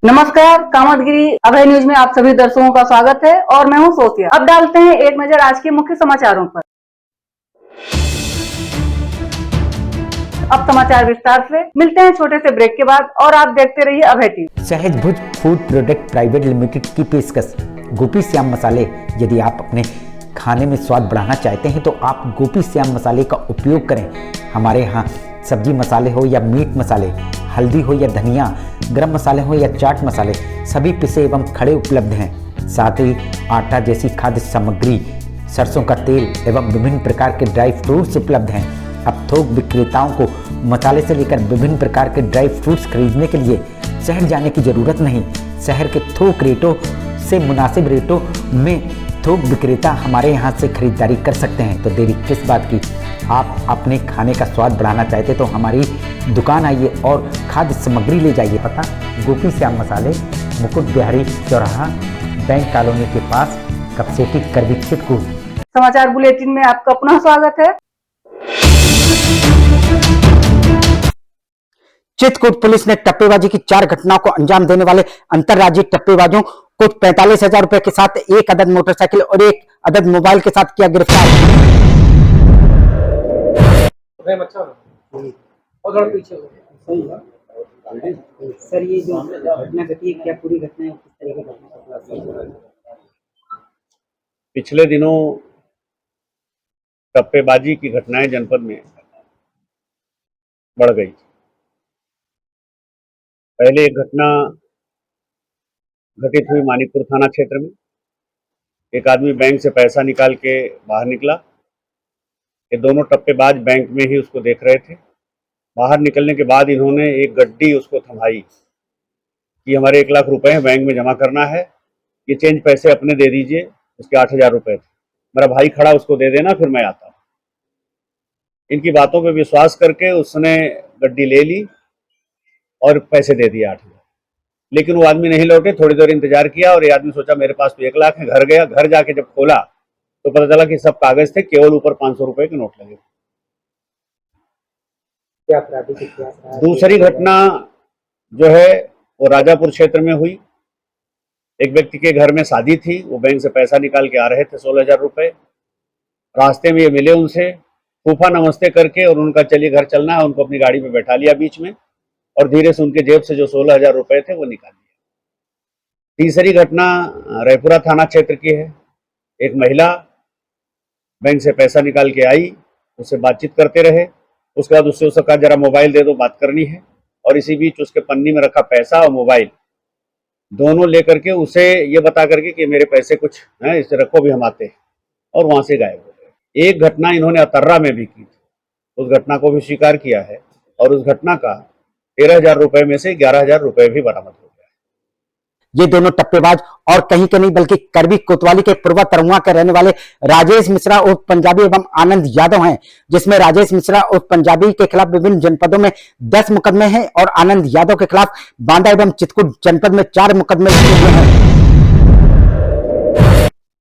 नमस्कार, कामतगिरी अभय न्यूज में आप सभी दर्शकों का स्वागत है और मैं हूं सोफिया। अब डालते हैं एक नजर आज के मुख्य समाचारों पर। अब समाचार विस्तार से। मिलते हैं छोटे से ब्रेक के बाद और आप देखते रहिए अभय टीवी। सहज भुज फूड प्रोडक्ट प्राइवेट लिमिटेड की पेशकश गोपी श्याम मसाले। यदि आप अपने खाने में स्वाद बढ़ाना चाहते हैं तो आप गोपी श्याम मसाले का उपयोग करें। हमारे यहाँ सब्जी मसाले हो या मीट मसाले, हल्दी हो या धनिया, गरम मसाले हो या चाट मसाले, सभी पिसे एवं खड़े उपलब्ध हैं। साथ ही आटा जैसी खाद्य सामग्री, सरसों का तेल एवं विभिन्न प्रकार के ड्राई फ्रूट्स उपलब्ध हैं। अब थोक विक्रेताओं को मसाले से लेकर विभिन्न प्रकार के ड्राई फ्रूट्स खरीदने के लिए शहर जाने की जरूरत नहीं। शहर के थोक रेटों से मुनासिब रेटों में थोक विक्रेता हमारे यहाँ से खरीदारी कर सकते हैं। तो देरी किस बात की, आप अपने खाने का स्वाद बढ़ाना चाहते तो हमारी दुकान आइए और खाद्य सामग्री ले जाइए। पता गोपी श्याम मसाले, मुकुट बिहारी चौराहा, बैंक कॉलोनी के पास, कपसेटी करवी चित्रकूट। समाचार बुलेटिन में आपका पुनः स्वागत है। चित्रकूट पुलिस ने टप्पेबाजी की 4 घटनाओं को अंजाम देने वाले अंतर्राज्यीय टप्पेबाजों को 45,000 रुपए के साथ 1 अदद मोटरसाइकिल और 1 अदद मोबाइल के साथ किया गिरफ्तार। सर, ये जो घटना घटी है, क्या पूरी घटना है, किस तरह की घटना? पिछले दिनों टप्पेबाजी की घटनाएं जनपद में बढ़ गई। पहले एक घटना घटित हुई मानिकपुर थाना क्षेत्र में। एक आदमी बैंक से पैसा निकाल के बाहर निकला। ये दोनों टप्पेबाज बैंक में ही उसको देख रहे थे। बाहर निकलने के बाद इन्होंने एक गड्डी उसको थमाई कि हमारे 1 लाख रुपए बैंक में जमा करना है, ये चेंज पैसे अपने दे दीजिए। उसके 8,000 रुपए थे। मेरा भाई खड़ा, उसको दे देना, फिर मैं आता हूँ। इनकी बातों पे विश्वास करके उसने गड्डी ले ली और पैसे दे दिए 8,000। लेकिन वो आदमी नहीं लौटे। थोड़ी देर इंतजार किया और ये आदमी सोचा मेरे पास तो 1 लाख है। घर गया, घर जाके जब खोला तो पता चला कि सब कागज थे, केवल ऊपर 500 रुपए के नोट लगे। क्या आपराधिक इतिहास रहा? दूसरी घटना जो है वो राजापुर क्षेत्र में हुई। एक व्यक्ति के घर में शादी थी। वो बैंक से पैसा निकाल के आ रहे थे 16,000 रुपए। रास्ते में ये मिले उनसे, फूफा नमस्ते करके, और उनका चलिए घर चलना है। उनको अपनी गाड़ी में बैठा लिया बीच में और धीरे से उनके जेब से जो 16,000 रुपए थे वो निकाल दिए। तीसरी घटना रायपुरा थाना क्षेत्र की है। एक महिला बैंक से पैसा निकाल के आई, उससे बातचीत करते रहे। उसके बाद उससे कहा जरा मोबाइल दे दो, बात करनी है। और इसी बीच उसके पन्नी में रखा पैसा और मोबाइल दोनों लेकर के उसे ये बता करके कि मेरे पैसे कुछ हैं, इसे रखो, भी हम आते हैं, और वहां से गायब हो गए। एक घटना इन्होंने अतर्रा में भी की थी। उस घटना को भी स्वीकार किया है और उस घटना का 13,000 रुपए में से 11,000 रुपए भी बरामद हो गया। ये दोनों टप्पेबाज और कहीं के नहीं बल्कि करवी कोतवाली के पूर्वा तरमुआ के रहने वाले राजेश मिश्रा उर्फ पंजाबी एवं आनंद यादव हैं, जिसमें राजेश मिश्रा उर्फ पंजाबी के खिलाफ विभिन्न जनपदों में 10 मुकदमे हैं और आनंद यादव के खिलाफ बांदा एवं चित्रकूट जनपद में 4 मुकदमे लगे हुए हैं।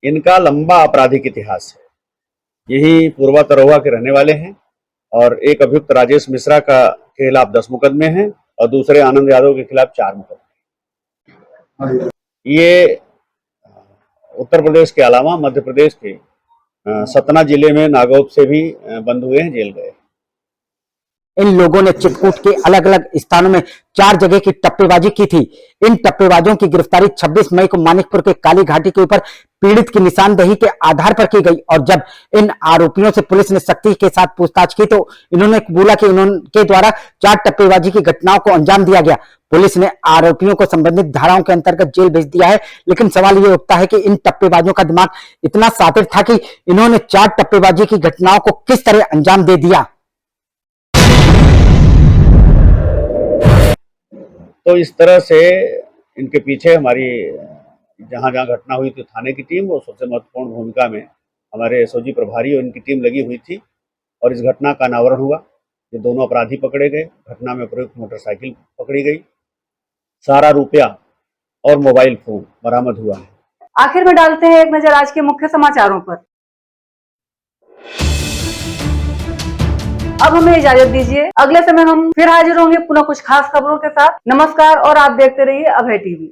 इनका लंबा आपराधिक इतिहास है। यही पूर्वा तरहुआ के रहने वाले हैं और एक अभियुक्त राजेश मिश्रा का के खिलाफ 10 मुकदमे हैं और दूसरे आनंद यादव के खिलाफ 4 मुकदमे। ये उत्तर प्रदेश के अलावा मध्य प्रदेश के सतना जिले में नागौद से भी बंद हुए हैं, जेल गए। इन लोगों ने चित्रकूट के अलग अलग स्थानों में 4 जगह की टप्पेबाजी की थी। इन टप्पेबाजों की गिरफ्तारी 26 मई को मानिकपुर के काली घाटी के ऊपर पीड़ित की निशानदेही के आधार पर की गई और जब इन आरोपियों से पुलिस ने सख्ती के साथ पूछताछ की तो इन्होंने बोला कि इनके द्वारा 4 टप्पेबाजी की घटनाओं को अंजाम दिया गया। पुलिस ने आरोपियों को संबंधित धाराओं के अंतर्गत जेल भेज दिया है, लेकिन सवाल ये उठता है कि इन टप्पेबाजों का दिमाग इतना सातिर था कि इन्होंने 4 टप्पेबाजी की घटनाओं को किस तरह अंजाम दे दिया। तो इस तरह से इनके पीछे हमारी जहाँ जहाँ घटना हुई थी थाने की टीम और सबसे महत्वपूर्ण भूमिका में हमारे एसओजी प्रभारी और इनकी टीम लगी हुई थी और इस घटना का अनावरण हुआ। ये दोनों अपराधी पकड़े गए। घटना में प्रयुक्त मोटरसाइकिल पकड़ी गई। सारा रुपया और मोबाइल फोन बरामद हुआ है। आखिर में डालते हैं एक नजर आज के मुख्य समाचारों पर। अब हमें इजाजत दीजिए। अगले समय हम फिर हाजिर होंगे पुनः कुछ खास खबरों के साथ। नमस्कार और आप देखते रहिए अभय टीवी।